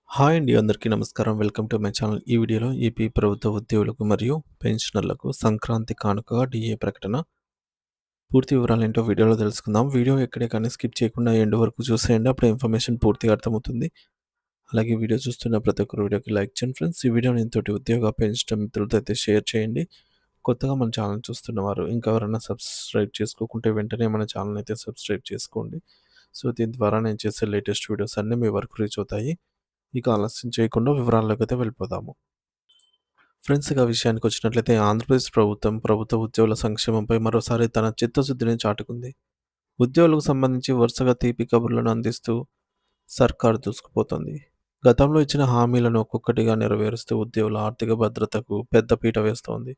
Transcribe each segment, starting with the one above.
Hi అండి. అందరికీ నమస్కారం. Welcome to my channel. ఈ వీడియోలో ఏపీ ప్రభుత్వ ఉద్యోగులకు మరియు పెన్షనర్లకు సంక్రాంతి కానుకగా డీఏ ప్రకటన. పూర్తి వివరాలేంటో వీడియోలో తెలుసుకుందాం. వీడియో ఎక్కడే కానీ స్కిప్ చేయకుండా ఎండ్ వరకు చూసేయండి. అప్పుడు ఇన్ఫర్మేషన్ పూర్తిగా అర్థమవుతుంది. అలాగే వీడియో చూస్తున్న ప్రతి ఒక్కరు వీడియోకి లైక్ చేయండి ఫ్రెండ్స్. ఈ వీడియోని తోటి ఉద్యోగ పెన్షన్ మిత్రులతో అయితే షేర్ చేయండి. కొత్తగా మన ఛానల్ చూస్తున్నవారు ఇంకా ఎవరైనా సబ్స్క్రైబ్ చేసుకోకుంటే వెంటనే మన ఛానల్ అయితే సబ్స్క్రైబ్ చేసుకోండి. సో దీని ద్వారా నేను చేసే లేటెస్ట్ వీడియోస్ అన్నీ మీ వరకు రీచ్ అవుతాయి. ఇక ఆలస్యం చేయకుండా వివరాల్లోకి అయితే వెళ్ళిపోదాము. ఫ్రెండ్స్ ఇక విషయానికి వచ్చినట్లయితే ఆంధ్రప్రదేశ్ ప్రభుత్వం ప్రభుత్వ ఉద్యోగుల సంక్షేమంపై మరోసారి తన చిత్తశుద్ధిని చాటుకుంది. ఉద్యోగులకు సంబంధించి వరుసగా తీపి కబుర్లను అందిస్తూ సర్కార్ దూసుకుపోతుంది. గతంలో ఇచ్చిన హామీలను ఒక్కొక్కటిగా నెరవేరుస్తూ ఉద్యోగుల ఆర్థిక భద్రతకు పెద్దపీట వేస్తోంది.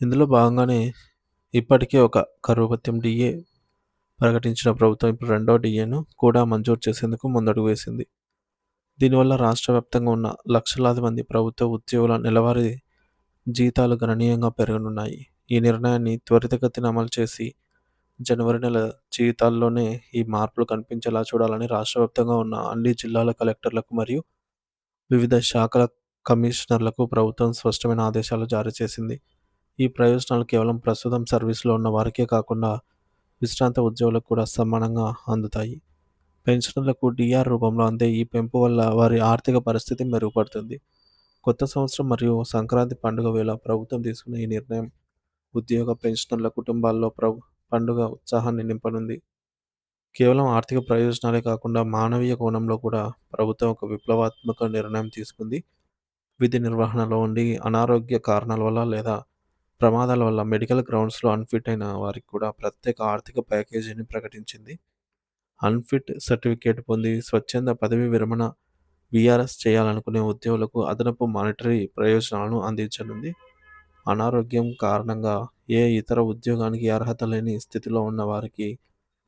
ఇందులో భాగంగానే ఇప్పటికే ఒక కరువు భత్యం డిఏ ప్రకటించిన ప్రభుత్వం ఇప్పుడు రెండో డిఏను కూడా మంజూరు చేసేందుకు ముందడుగు వేసింది. దీనివల్ల రాష్ట్ర వ్యాప్తంగా ఉన్న లక్షలాది మంది ప్రభుత్వ ఉద్యోగుల నెలవారీ జీతాలు గణనీయంగా పెరగనున్నాయి. ఈ నిర్ణయాన్ని త్వరితగతిన అమలు చేసి జనవరి నెల జీతాల్లోనే ఈ మార్పులు కనిపించేలా చూడాలని రాష్ట్ర వ్యాప్తంగా ఉన్న అన్ని జిల్లాల కలెక్టర్లకు మరియు వివిధ శాఖల కమిషనర్లకు ప్రభుత్వం స్పష్టమైన ఆదేశాలు జారీ చేసింది. ఈ ప్రయోజనాలు కేవలం ప్రస్తుతం సర్వీసులో ఉన్న వారికే కాకుండా విశ్రాంత ఉద్యోగులకు కూడా సమానంగా అందుతాయి. పెన్షనర్లకు డీఆర్ రూపంలో అందే ఈ పెంపు వల్ల వారి ఆర్థిక పరిస్థితి మెరుగుపడుతుంది. కొత్త సంవత్సరం మరియు సంక్రాంతి పండుగ వేళ ప్రభుత్వం తీసుకున్న ఈ నిర్ణయం ఉద్యోగ పెన్షనర్ల కుటుంబాల్లో పండుగ ఉత్సాహాన్ని నింపనుంది. కేవలం ఆర్థిక ప్రయోజనాలే కాకుండా మానవీయ కోణంలో కూడా ప్రభుత్వం ఒక విప్లవాత్మక నిర్ణయం తీసుకుంది. విధి నిర్వహణలో ఉండి అనారోగ్య కారణాల వల్ల లేదా ప్రమాదాల వల్ల మెడికల్ గ్రౌండ్స్లో అన్ఫిట్ అయిన వారికి కూడా ప్రత్యేక ఆర్థిక ప్యాకేజీని ప్రకటించింది. అన్ఫిట్ సర్టిఫికేట్ పొంది స్వచ్ఛంద పదవీ విరమణ వీఆర్ఎస్ చేయాలనుకునే ఉద్యోగులకు అదనపు మానిటరీ ప్రయోజనాలను అందించనుంది. అనారోగ్యం కారణంగా ఏ ఇతర ఉద్యోగానికి అర్హత లేని స్థితిలో ఉన్న వారికి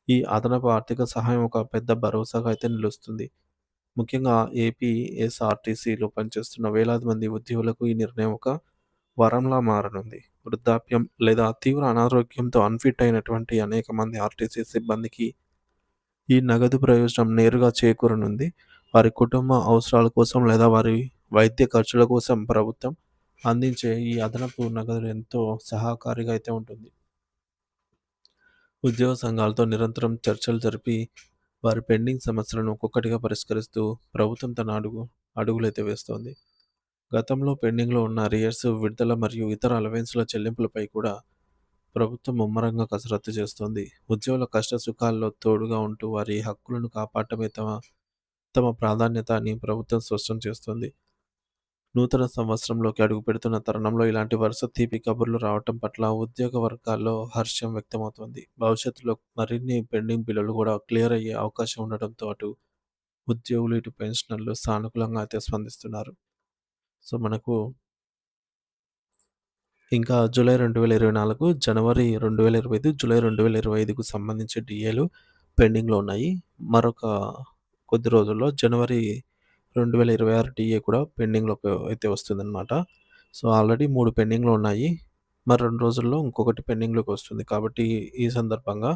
ఈ అదనపు ఆర్థిక సహాయం ఒక పెద్ద భరోసాగా అయితే నిలుస్తుంది. ముఖ్యంగా ఏపీఎస్ఆర్టీసీలో పనిచేస్తున్న వేలాది మంది ఉద్యోగులకు ఈ నిర్ణయం ఒక వరంలా మారనుంది. వృద్ధాప్యం లేదా తీవ్ర అనారోగ్యంతో అన్ఫిట్ అయినటువంటి అనేక మంది ఆర్టీసీ సిబ్బందికి ఈ నగదు ప్రయోజనం నేరుగా చేకూరనుంది. వారి కుటుంబ అవసరాల కోసం లేదా వారి వైద్య ఖర్చుల కోసం ప్రభుత్వం అందించే ఈ అదనపు నగదు ఎంతో సహాయకారిగా అయితే ఉంటుంది. ఉద్యోగ సంఘాలతో నిరంతరం చర్చలు జరిపి వారి పెండింగ్ సమస్యలను ఒక్కొక్కటిగా పరిష్కరిస్తూ ప్రభుత్వం తన అడుగులైతే వేస్తోంది. గతంలో పెండింగ్లో ఉన్న అరియర్స్ విడుదల మరియు ఇతర అలవెన్స్ల చెల్లింపులపై కూడా ప్రభుత్వం ముమ్మరంగా కసరత్తు చేస్తోంది. ఉద్యోగుల కష్ట సుఖాల్లో తోడుగా ఉంటూ వారి హక్కులను కాపాడటమే తమ తమ ప్రాధాన్యత అని ప్రభుత్వం స్పష్టం చేస్తోంది. నూతన సంవత్సరంలోకి అడుగుపెడుతున్న తరుణంలో ఇలాంటి వరుస తీపి కబుర్లు రావటం పట్ల ఉద్యోగ వర్గాల్లో హర్షం వ్యక్తమవుతోంది. భవిష్యత్తులో మరిన్ని పెండింగ్ బిల్లులు కూడా క్లియర్ అయ్యే అవకాశం ఉండడంతో అటు ఉద్యోగులు ఇటు పెన్షనర్లు సానుకూలంగా అయితే స్పందిస్తున్నారు. సో మనకు ఇంకా జూలై 2024, జనవరి 2025, జూలై 2025కు సంబంధించి డీఏలు పెండింగ్‌లో ఉన్నాయి. మరొక కొద్ది రోజుల్లో జనవరి 2026 డీఏ కూడా పెండింగ్‌లోకి అయితే వస్తుందన్నమాట. సో, ఆల్రెడీ 3 పెండింగ్‌లో ఉన్నాయి. మరి 2 రోజుల్లో ఇంకొకటి పెండింగ్‌లోకి వస్తుంది. కాబట్టి ఈ సందర్భంగా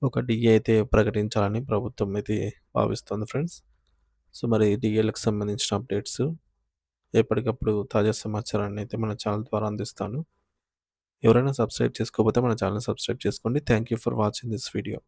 ఒక డీఏ అయితే ప్రకటించాలని ప్రభుత్వం అయితే భావిస్తోంది ఫ్రెండ్స్. సో, మరి డీఏలకు సంబంధించిన అప్డేట్స్ ఎప్పటికప్పుడు తాజా సమాచారాన్ని అయితే మన ఛానల్ ద్వారా అందిస్తాను. ఎవరైనా సబ్స్క్రైబ్ చేసుకోకపోతే మన ఛానల్ సబ్స్క్రైబ్ చేసుకోండి. Thank you for watching this video.